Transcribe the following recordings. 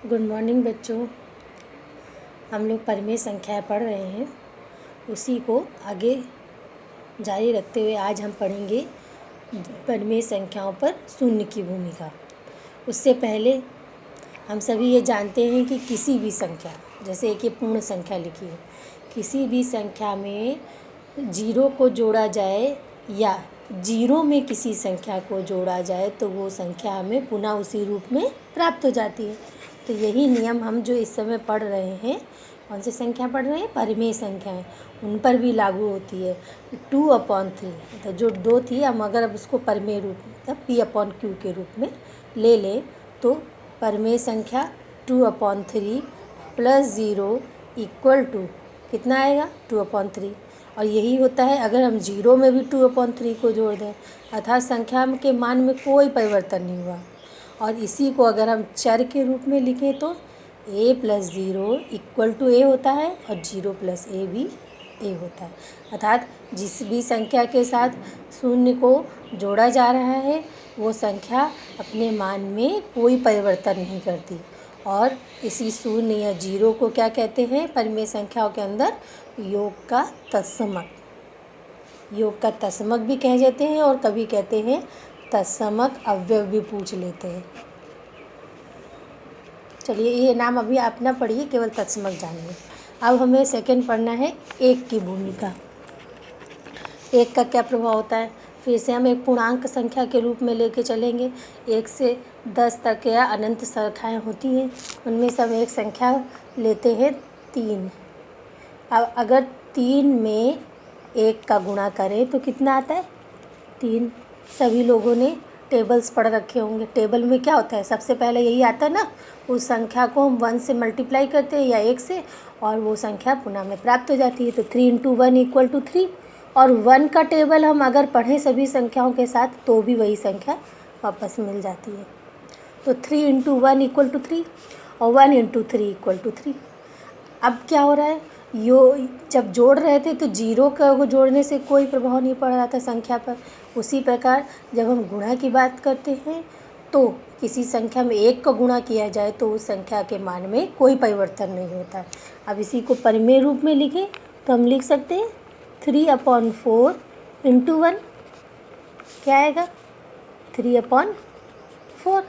Good morning बच्चों। हम लोग परिमेय संख्याएँ पढ़ रहे हैं, उसी को आगे जारी रखते हुए आज हम पढ़ेंगे परिमेय संख्याओं पर शून्य की भूमिका। उससे पहले हम सभी ये जानते हैं कि किसी भी संख्या, जैसे एक ये पूर्ण संख्या लिखी है, किसी भी संख्या में जीरो को जोड़ा जाए या जीरो में किसी संख्या को जोड़ा जाए तो वो संख्या हमें पुनः उसी रूप में प्राप्त हो जाती है। तो यही नियम हम जो इस समय पढ़ रहे हैं, कौन सी संख्या पढ़ रहे हैं? परिमेय संख्याएं, उन पर भी लागू होती है। 2/3 मतलब जो 2 थी, हम अगर अब उसको परिमेय रूप मतलब P/Q के रूप में ले लें तो परिमेय संख्या 2/3 + 0 = कितना आएगा? 2/3। और यही होता है अगर हम जीरो में भी 2/3 को जोड़ दें, अर्थात संख्या के मान में कोई परिवर्तन नहीं हुआ। और इसी को अगर हम चर के रूप में लिखें तो a + 0 = a होता है और 0 + a भी a होता है। अर्थात जिस भी संख्या के साथ शून्य को जोड़ा जा रहा है वो संख्या अपने मान में कोई परिवर्तन नहीं करती। और इसी शून्य या जीरो को क्या कहते हैं परिमेय संख्याओं के अंदर? योग का तत्समक। योग का तत्समक भी कह देते हैं और कभी कहते हैं तत्समक अवयव भी पूछ लेते हैं। चलिए ये नाम अभी आप ना पढ़िए, केवल तत्समक जानिए। अब हमें सेकंड पढ़ना है एक की भूमिका। एक का क्या प्रभाव होता है? फिर से हम एक पूर्णांक संख्या के रूप में लेके चलेंगे। 1 से 10 तक या अनंत संख्याएँ होती हैं, उनमें से हम एक संख्या लेते हैं 3। अब अगर 3 में 1 का गुणा करें तो कितना आता है? 3। सभी लोगों ने टेबल्स पढ़ रखे होंगे। टेबल में क्या होता है? सबसे पहले यही आता है ना, उस संख्या को हम 1 से मल्टीप्लाई करते हैं या 1 से, और वो संख्या पुनः में प्राप्त हो जाती है। तो 3 × 1 = 3। और 1 का टेबल हम अगर पढ़ें सभी संख्याओं के साथ तो भी वही संख्या वापस मिल जाती है। तो 3 × 1 = 3 और 1 × 3 = 3। अब क्या हो रहा है? जब जोड़ रहे थे तो जीरो को जोड़ने से कोई प्रभाव नहीं पड़ रहा था संख्या पर। उसी प्रकार जब हम गुणा की बात करते हैं तो किसी संख्या में 1 का गुणा किया जाए तो उस संख्या के मान में कोई परिवर्तन नहीं होता। अब इसी को परिमेय रूप में लिखें तो हम लिख सकते हैं 3/4 × 1 क्या आएगा? 3/4।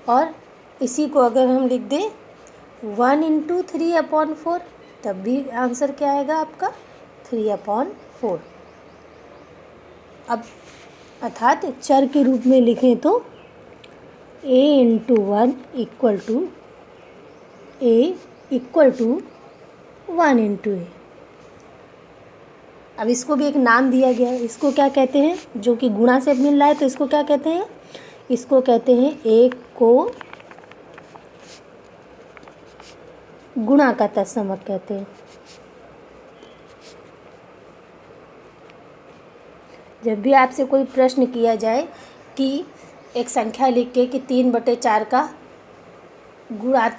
और इसी को अगर हम लिख दें 1 × 3/4 तब भी आंसर क्या आएगा आपका? 3/4। अब अर्थात चर के रूप में लिखें तो a × 1 = a = 1 × a। अब इसको भी एक नाम दिया गया है। इसको क्या कहते हैं? जो कि गुणा से मिल रहा है तो इसको क्या कहते हैं? इसको कहते हैं 1 को गुणा का तत्समक कहते हैं। जब भी आपसे कोई प्रश्न किया जाए कि एक संख्या लिख के कि 3/4 का गुणा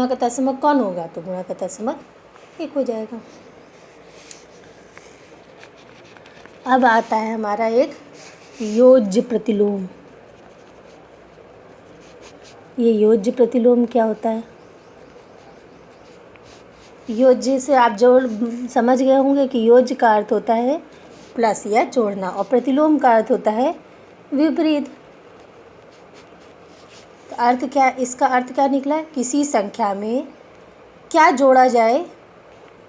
का तत्समक कौन होगा, तो गुणा का तत्समक 1 हो जाएगा। अब आता है हमारा एक योज्य प्रतिलोम। ये योज्य प्रतिलोम क्या होता है? योज्य से आप जोड़ समझ गए होंगे कि योज्य का अर्थ होता है प्लस या जोड़ना, और प्रतिलोम का अर्थ होता है विपरीत। तो अर्थ क्या, इसका अर्थ क्या निकला है? किसी संख्या में क्या जोड़ा जाए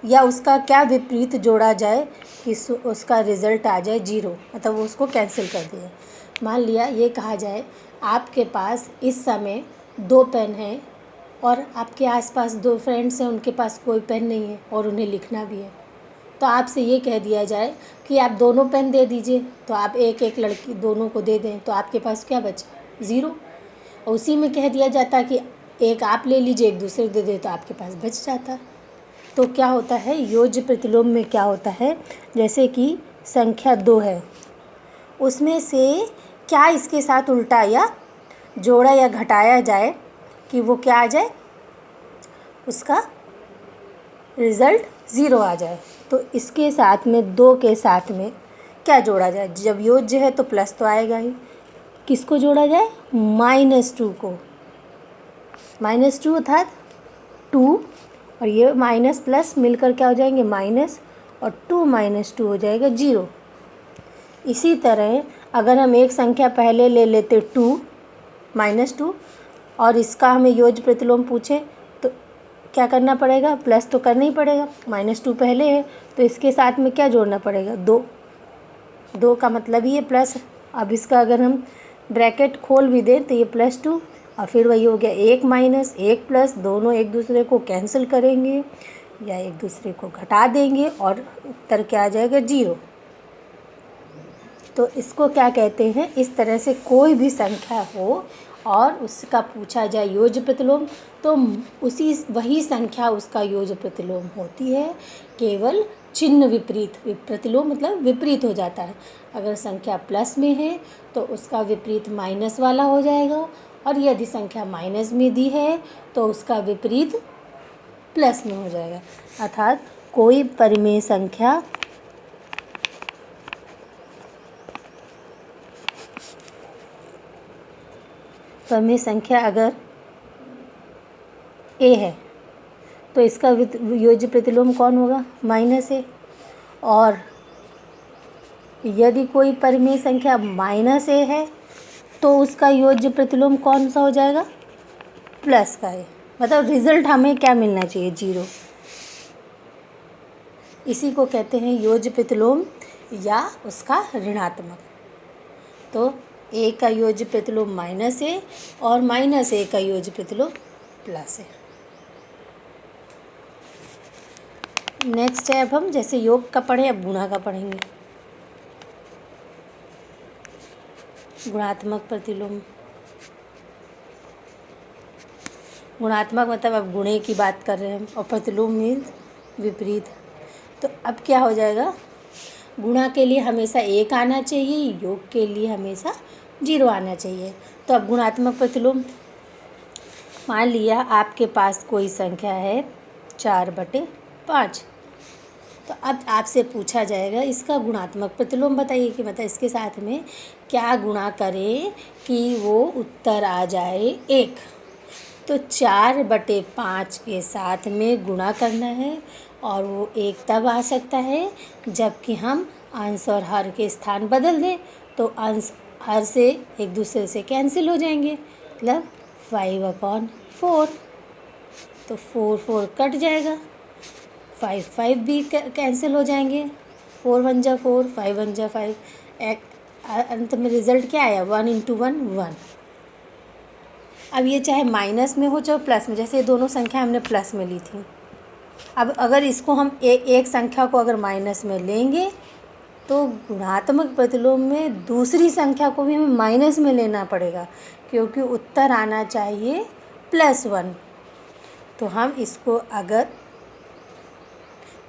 या उसका क्या विपरीत जोड़ा जाए कि उसका रिजल्ट आ जाए 0, मतलब वो उसको कैंसिल कर दिए। मान लिया ये कहा जाए आपके पास इस समय 2 पेन हैं और आपके आसपास 2 फ्रेंड्स हैं, उनके पास कोई पेन नहीं है और उन्हें लिखना भी है। तो आपसे ये कह दिया जाए कि आप दोनों पेन दे दीजिए, तो आप एक एक लड़की दोनों को दे दें तो आपके पास क्या बचा? 0। और उसी में कह दिया जाता कि एक आप ले लीजिए, एक दूसरे दे दे, तो आपके पास बच जाता। तो क्या होता है योज्य प्रतिलोम में? क्या होता है, जैसे कि संख्या 2 है, उसमें से क्या इसके साथ उल्टा या जोड़ा या घटाया जाए कि वो क्या आ जाए, उसका रिज़ल्ट 0 आ जाए। तो इसके साथ में 2 के साथ में क्या जोड़ा जाए? जब योज्य है तो प्लस तो आएगा ही, किसको जोड़ा जाए, -2 को, -2 अर्थात 2 और ये माइनस प्लस मिलकर क्या हो जाएंगे माइनस, और 2 - 2 हो जाएगा 0। इसी तरह अगर हम एक संख्या पहले ले लेते 2 -2 और इसका हमें योज्य प्रतिलोम पूछे तो क्या करना पड़ेगा, प्लस तो करना ही पड़ेगा, -2 पहले है तो इसके साथ में क्या जोड़ना पड़ेगा, 2 का मतलब ही है प्लस। अब इसका अगर हम ब्रैकेट खोल भी दें तो ये +2 और फिर वही हो गया 1 - 1 प्लस, दोनों एक दूसरे को कैंसिल करेंगे या एक दूसरे को घटा देंगे और उत्तर क्या आ जाएगा 0। तो इसको क्या कहते हैं, इस तरह से कोई भी संख्या हो और उसका पूछा जाए योज्य प्रतिलोम तो वही संख्या उसका योज्य प्रतिलोम होती है, केवल चिन्ह विपरीत, प्रतिलोम मतलब विपरीत हो जाता है। अगर संख्या प्लस में है तो उसका विपरीत माइनस वाला हो जाएगा, और यदि संख्या माइनस में दी है तो उसका विपरीत प्लस में हो जाएगा। अर्थात कोई परिमेय संख्या अगर a है तो इसका योज्य प्रतिलोम कौन होगा, -a। और यदि कोई परिमेय संख्या -a है तो उसका योज्य प्रतिलोम कौन सा हो जाएगा, प्लस का है। मतलब रिजल्ट हमें क्या मिलना चाहिए, 0। इसी को कहते हैं योज्य प्रतिलोम या उसका ऋणात्मक। तो a का योज्य प्रतिलोम -a और -a का योज्य प्रतिलोम प्लस है। नेक्स्ट है, अब हम जैसे योग का पढ़े अब गुणा का पढ़ेंगे। गुणात्मक प्रतिलोम, गुणात्मक मतलब अब गुणे की बात कर रहे हैं और प्रतिलोम मीन्स विपरीत। तो अब क्या हो जाएगा, गुणा के लिए हमेशा 1 आना चाहिए, योग के लिए हमेशा 0 आना चाहिए। तो अब गुणात्मक प्रतिलोम, मान लिया आपके पास कोई संख्या है 4/5, तो अब आपसे पूछा जाएगा इसका गुणात्मक प्रतिलोम बताइए कि मतलब इसके साथ में क्या गुणा करें कि वो उत्तर आ जाए 1। तो 4/5 के साथ में गुणा करना है और वो 1 तब आ सकता है जबकि हम अंश और हर के स्थान बदल दें, तो अंश हर से एक दूसरे से कैंसिल हो जाएंगे, मतलब 5/4। तो 4 कट जाएगा, 5 भी कैंसिल हो जाएंगे, 4 1 जा 4, 5 1 जा 5। अंत में रिजल्ट क्या आया, 1 × 1 1। अब ये चाहे माइनस में हो चाहे प्लस में, जैसे ये दोनों संख्या हमने प्लस में ली थी। अब अगर इसको हम एक संख्या को अगर माइनस में लेंगे तो गुणात्मक प्रतिलोम में दूसरी संख्या को भी हमें माइनस में लेना पड़ेगा, क्योंकि उत्तर आना चाहिए +1। तो हम इसको अगर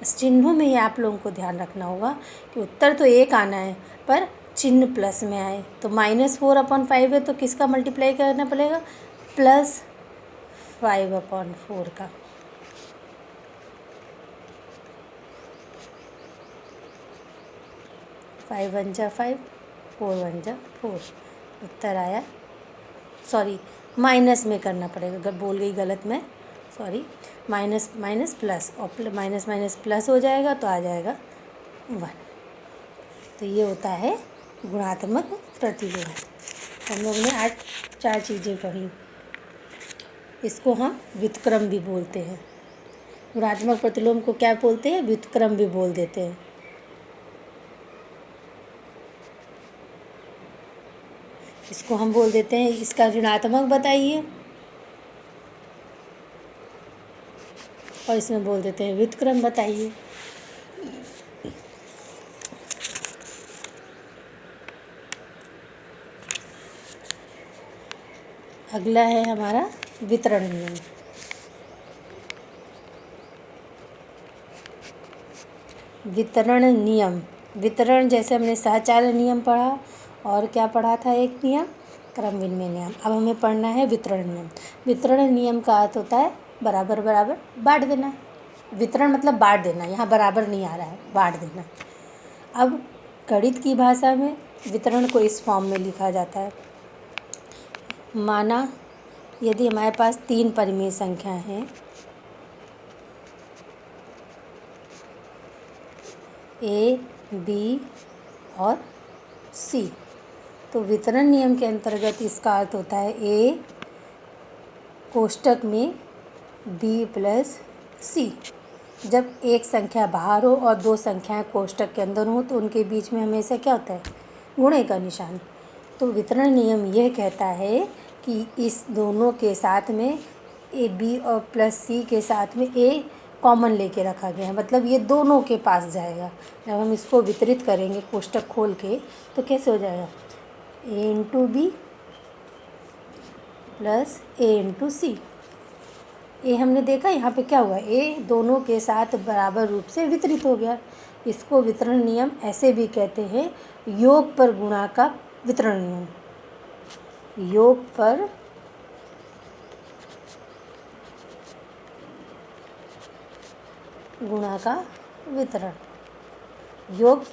चिन्हों में ही आप लोगों को ध्यान रखना होगा कि उत्तर तो 1 आना है पर चिन्ह प्लस में आए। तो -4/5 है तो किसका मल्टीप्लाई करना पड़ेगा, +5/4 का। फाइव 1 जा 5, 4 1 जा 4, उत्तर आया, सॉरी माइनस में करना पड़ेगा, बोल गई गलत मैं, सॉरी, माइनस माइनस प्लस और माइनस माइनस प्लस हो जाएगा तो आ जाएगा 1। तो ये होता है गुणात्मक प्रतिलोम। हम लोग ने आज 4 चीज़ें पढ़ी। इसको हम व्युत्क्रम भी बोलते हैं। गुणात्मक प्रतिलोम को क्या बोलते हैं, व्युत्क्रम भी बोल देते हैं। इसको हम बोल देते हैं, इसका ऋणात्मक बताइए, और इसमें बोल देते हैं व्युत्क्रम बताइए। अगला है हमारा वितरण नियम। वितरण नियम, वितरण जैसे हमने सहचार्य नियम पढ़ा और क्या पढ़ा था, एक नियम क्रम विनिमय नियम। अब हमें पढ़ना है वितरण नियम। वितरण नियम का अर्थ होता है बराबर बराबर बांट देना। वितरण मतलब बांट देना, यहाँ बराबर नहीं आ रहा है, बांट देना। अब गणित की भाषा में वितरण को इस फॉर्म में लिखा जाता है, माना यदि हमारे पास 3 परिमेय संख्या हैं ए, बी और सी, तो वितरण नियम के अंतर्गत इसका अर्थ होता है ए कोष्टक में बी प्लस सी। जब एक संख्या बाहर हो और 2 संख्याएं कोष्टक के अंदर हो तो उनके बीच में हमेशा क्या होता है, गुणे का निशान। तो वितरण नियम यह कहता है कि इस दोनों के साथ में ए बी और प्लस सी के साथ में ए कॉमन लेके रखा गया है, मतलब ये दोनों के पास जाएगा। जब हम इसको वितरित करेंगे कोष्टक खोल के तो कैसे हो जाएगा, ए इंटू बी प्लस ए इंटू सी। ए हमने देखा यहाँ पे क्या हुआ, ए दोनों के साथ बराबर रूप से वितरित हो गया। इसको वितरण नियम ऐसे भी कहते हैं, योग पर गुणा का वितरण नियम। योग पर गुणा का वितरण। योग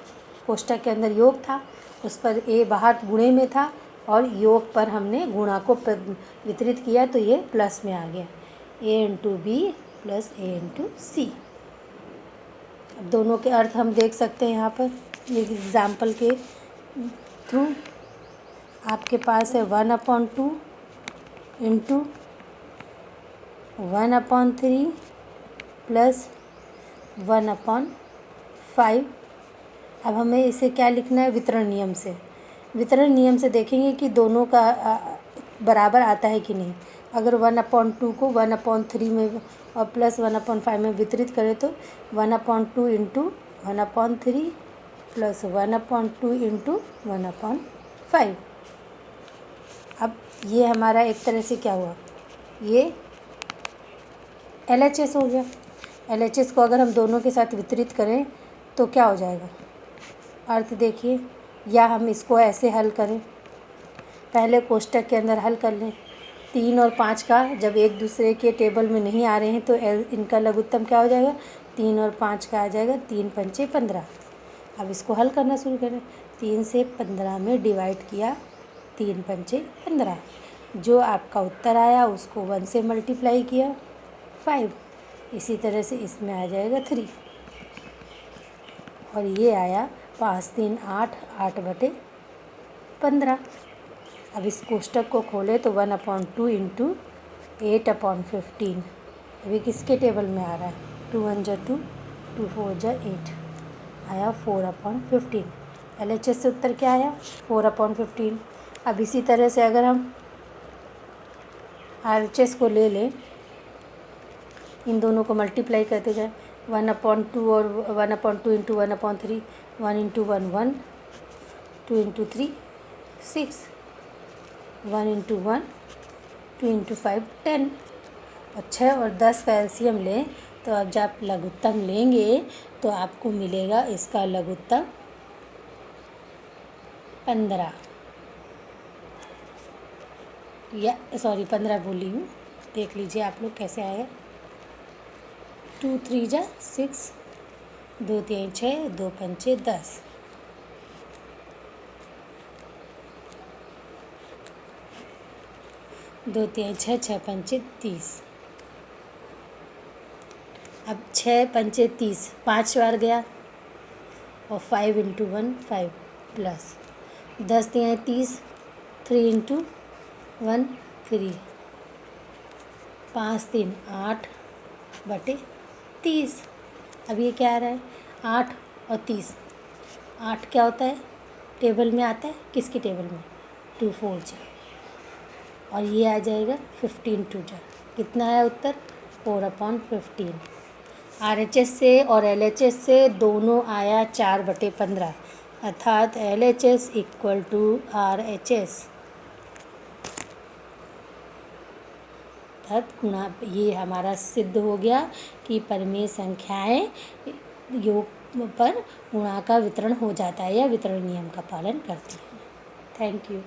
कोष्टक के अंदर योग था, उस पर ए बाहर गुणे में था और योग पर हमने गुणा को वितरित किया तो ये प्लस में आ गया, ए इंटू बी प्लस ए इंटू सी। अब दोनों के अर्थ हम देख सकते हैं यहाँ पर एक एग्ज़ाम्पल के थ्रू। आपके पास है 1/2 इंटू 1/3 प्लस 1/5। अब हमें इसे क्या लिखना है, वितरण नियम से। वितरण नियम से देखेंगे कि दोनों का बराबर आता है कि नहीं। अगर 1/2 को 1/3 में और प्लस 1/5 में वितरित करें तो 1/2 इंटू 1/3 प्लस 1/2 इंटू 1/5। अब ये हमारा एक तरह से क्या हुआ, ये LHS हो गया। LHS को अगर हम दोनों के साथ वितरित करें तो क्या हो जाएगा, अर्थ देखिए। या हम इसको ऐसे हल करें, पहले कोष्टक के अंदर हल कर लें। 3 और 5 का जब एक दूसरे के टेबल में नहीं आ रहे हैं तो इनका लघुत्तम क्या हो जाएगा, 3 और 5 का आ जाएगा 3 पंचे 15। अब इसको हल करना शुरू करें, 3 से 15 में डिवाइड किया, 3 पंचे 15। जो आपका उत्तर आया उसको 1 से मल्टीप्लाई किया 5। इसी तरह से इसमें आ जाएगा 3 और ये आया 5 3 8 8/15। अब इस कोष्टक को खोले तो 1/2 इंटू 8/15। अभी किसके टेबल में आ रहा है, 2 1 जा 2, 2 4 जा 8, आया 4/15। LHS से उत्तर क्या आया, 4/15। अब इसी तरह से अगर हम RHS को ले लें, इन दोनों को मल्टीप्लाई करते जाए, 1/2 और 1/2 into 1/3, 1 into 1 1, 2 into 3 6, 1 into 1, 2 into 5 10। और 6 और 10 का एलसीएम लें तो अब जब लघुत्तम लेंगे तो आपको मिलेगा इसका लघुत्तम 15, या सॉरी 15 बोली हूँ, देख लीजिए आप लोग कैसे आएगा। 2 3 जा 6, 2 3 6, 2 पंचे 10। दो 3 6, 6 पंचे 30। अब 6 पंचे 30 5 बार गया और 5 इंटू 1 5 प्लस 10 3 30, 3 इंटू 1 3, 5 3 8/30। अब ये क्या आ रहा है, 8 और 30। 8 क्या होता है, टेबल में आता है, किसके टेबल में, 2 4 जा, और ये आ जाएगा 15 2 जा। कितना है उत्तर, 4/15। RHS से और LHS से दोनों आया 4/15, अर्थात LHS इक्वल टू RHS। गुणा, ये हमारा सिद्ध हो गया कि परिमेय संख्याएं योग पर गुणा का वितरण हो जाता है या वितरण नियम का पालन करती हैं। Thank you.